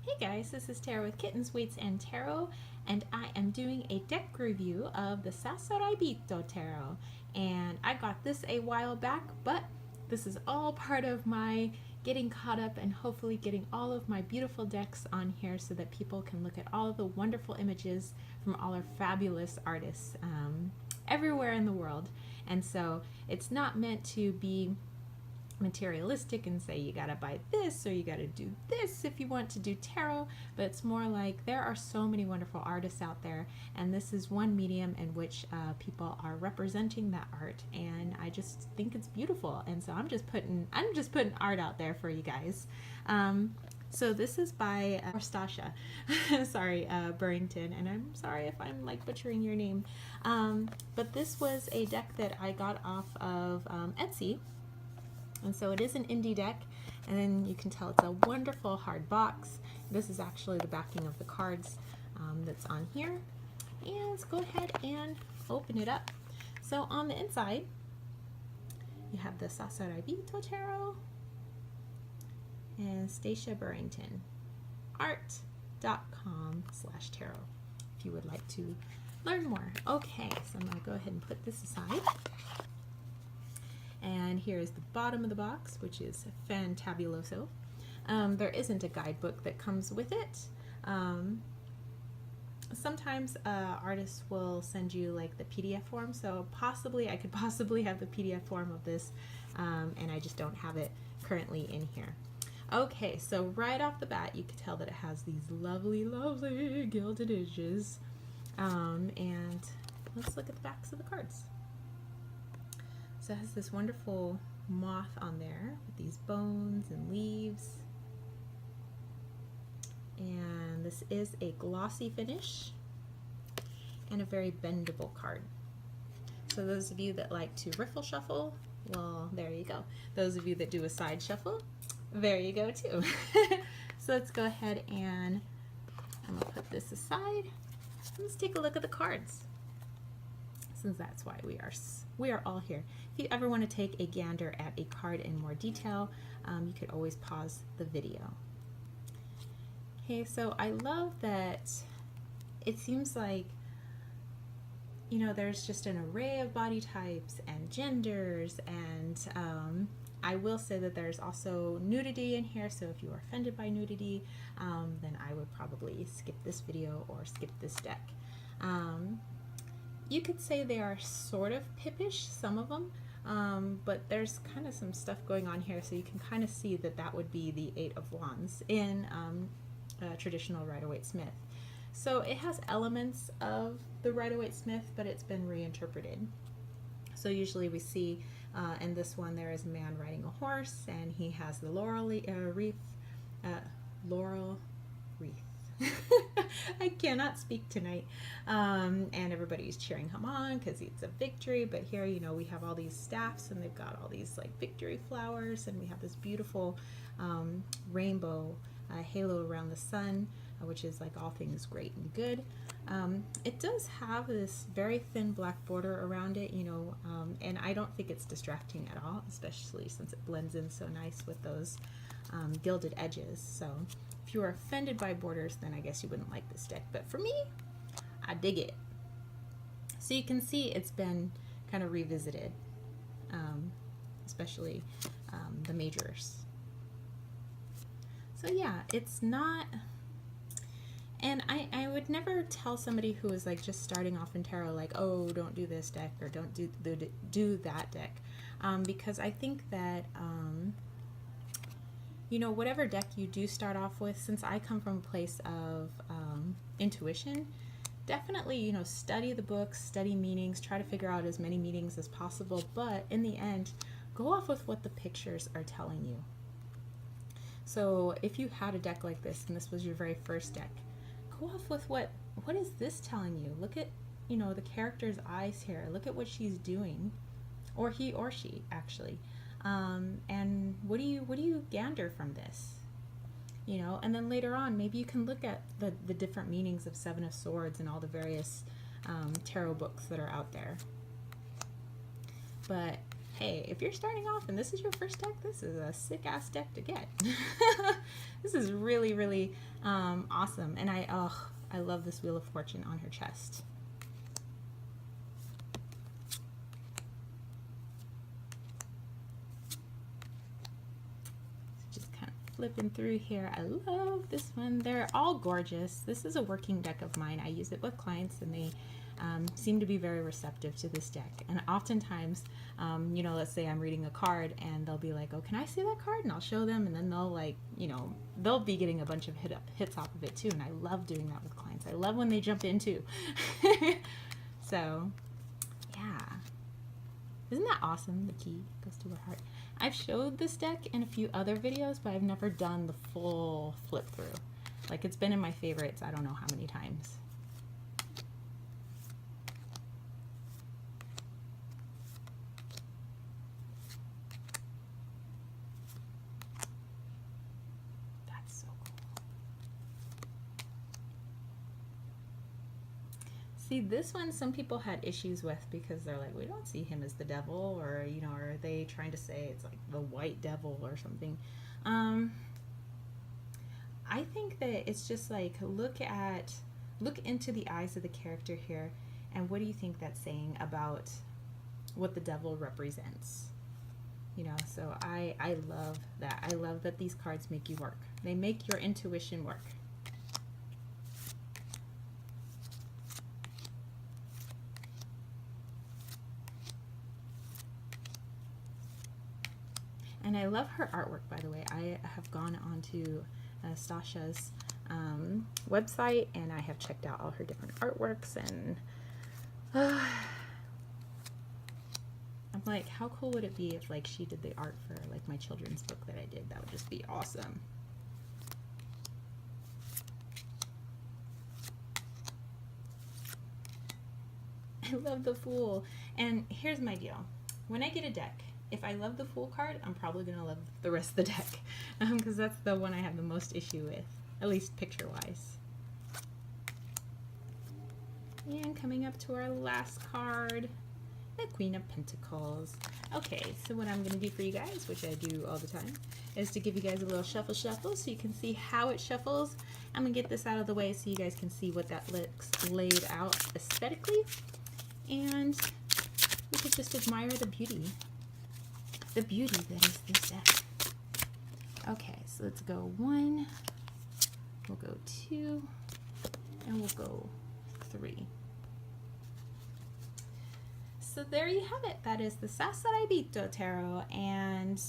Hey guys, this is Tarot with Kittens, Weights, and Tarot, and I am doing a deck review of the Sasuraibito Tarot. And I got this a while back, but this is all part of my getting caught up and hopefully getting all of my beautiful decks on here so that people can look at all of the wonderful images from all our fabulous artists everywhere in the world. And so it's not meant to be materialistic and say you gotta buy this or you gotta do this if you want to do tarot, but it's more like there are so many wonderful artists out there, and this is one medium in which people are representing that art, and I just think it's beautiful. And so I'm just putting art out there for you guys. So this is by Stasha sorry, Burrington, and I'm sorry if I'm like butchering your name, but this was a deck that I got off of Etsy. And so it is an indie deck, and then you can tell it's a wonderful hard box. This is actually the backing of the cards that's on here. And let's go ahead and open it up. So on the inside, you have the Sasuraibito Tarot and Stacia Burrington, art.com/tarot, if you would like to learn more. Okay, so I'm going to go ahead and put this aside. And here is the bottom of the box, which is fantabuloso. There isn't a guidebook that comes with it. Sometimes artists will send you like the PDF form, so I could possibly have the PDF form of this, and I just don't have it currently in here. Okay, so right off the bat, you can tell that it has these lovely, lovely gilded edges. And let's look at the backs of the cards. So it has this wonderful moth on there with these bones and leaves. And this is a glossy finish and a very bendable card. So those of you that like to riffle shuffle, well, there you go. Those of you that do a side shuffle, there you go too. So let's go ahead and I'm gonna put this aside. Let's take a look at the cards, since that's why we are all here. If you ever want to take a gander at a card in more detail, you could always pause the video. Okay, so I love that it seems like, you know, there's just an array of body types and genders, and I will say that there's also nudity in here, so if you are offended by nudity, then I would probably skip this video or skip this deck. You could say they are sort of pippish, some of them, but there's kind of some stuff going on here, so you can kind of see that that would be the Eight of Wands in traditional Rider-Waite-Smith. So it has elements of the Rider-Waite-Smith, but it's been reinterpreted. So usually we see in this one there is a man riding a horse, and he has the laurel wreath. I cannot speak tonight, and everybody's cheering him on because it's a victory. But here, you know, we have all these staffs, and they've got all these like victory flowers, and we have this beautiful rainbow halo around the sun, which is like all things great and good. It does have this very thin black border around it, you know, and I don't think it's distracting at all, especially since it blends in so nice with those gilded edges. So if you are offended by borders, then I guess you wouldn't like this deck, but for me, I dig it. So you can see it's been kind of revisited, especially the majors. So yeah, it's not, and I would never tell somebody who is like just starting off in tarot like, oh, don't do this deck or don't do that deck, because I think that you know, whatever deck you do start off with, since I come from a place of intuition, definitely, you know, study the books, study meanings, try to figure out as many meanings as possible, but in the end, go off with what the pictures are telling you. So if you had a deck like this and this was your very first deck, go off with what is this telling you? Look at, you know, the character's eyes here. Look at what she's doing, or he or she actually. And what do you gander from this? You know, and then later on, maybe you can look at the different meanings of Seven of Swords and all the various tarot books that are out there. But hey, if you're starting off and this is your first deck, this is a sick ass deck to get. This is really, really awesome. And I love this Wheel of Fortune on her chest. Just kind of flipping through here. I love this one. They're all gorgeous. This is a working deck of mine. I use it with clients and they seem to be very receptive to this deck. And oftentimes, you know, let's say I'm reading a card and they'll be like, oh, can I see that card? And I'll show them, and then they'll, like, you know, they'll be getting a bunch of hits off of it too. And I love doing that with clients. I love when they jump in too. So yeah, isn't that awesome? The key goes to her heart. I've showed this deck in a few other videos, but I've never done the full flip through. Like, it's been in my favorites I don't know how many times. See, this one some people had issues with because they're like, we don't see him as the devil, or, you know, are they trying to say it's like the white devil or something? I think that it's just like, look into the eyes of the character here, and what do you think that's saying about what the devil represents? You know, so I love that. I love that these cards make you work. They make your intuition work. And I love her artwork, by the way. I have gone onto Stasha's website, and I have checked out all her different artworks, and I'm like, how cool would it be if, like, she did the art for, like, my children's book that I did? That would just be awesome. I love the Fool. And here's my deal. When I get a deck, if I love the Fool card, I'm probably going to love the rest of the deck, because that's the one I have the most issue with, at least picture-wise. And coming up to our last card, the Queen of Pentacles. Okay, so what I'm going to do for you guys, which I do all the time, is to give you guys a little shuffle so you can see how it shuffles. I'm going to get this out of the way so you guys can see what that looks laid out aesthetically. And we could just admire the beauty. The beauty that is this deck. Okay, so let's go 1, we'll go 2, and we'll go 3. So there you have it. That is the Sasuraibito Tarot, and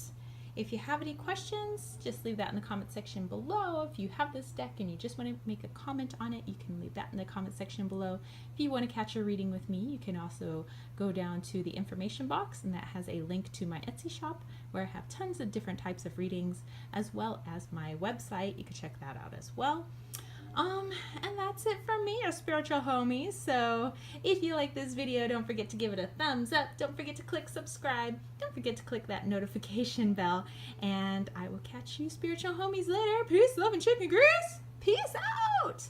if you have any questions, just leave that in the comment section below. If you have this deck and you just want to make a comment on it, you can leave that in the comment section below. If you want to catch a reading with me, you can also go down to the information box, and that has a link to my Etsy shop where I have tons of different types of readings, as well as my website. You can check that out as well. And that's it from me, our spiritual homies. So if you like this video, don't forget to give it a thumbs up. Don't forget to click subscribe. Don't forget to click that notification bell. And I will catch you spiritual homies later. Peace, love, and chicken grease. Peace out.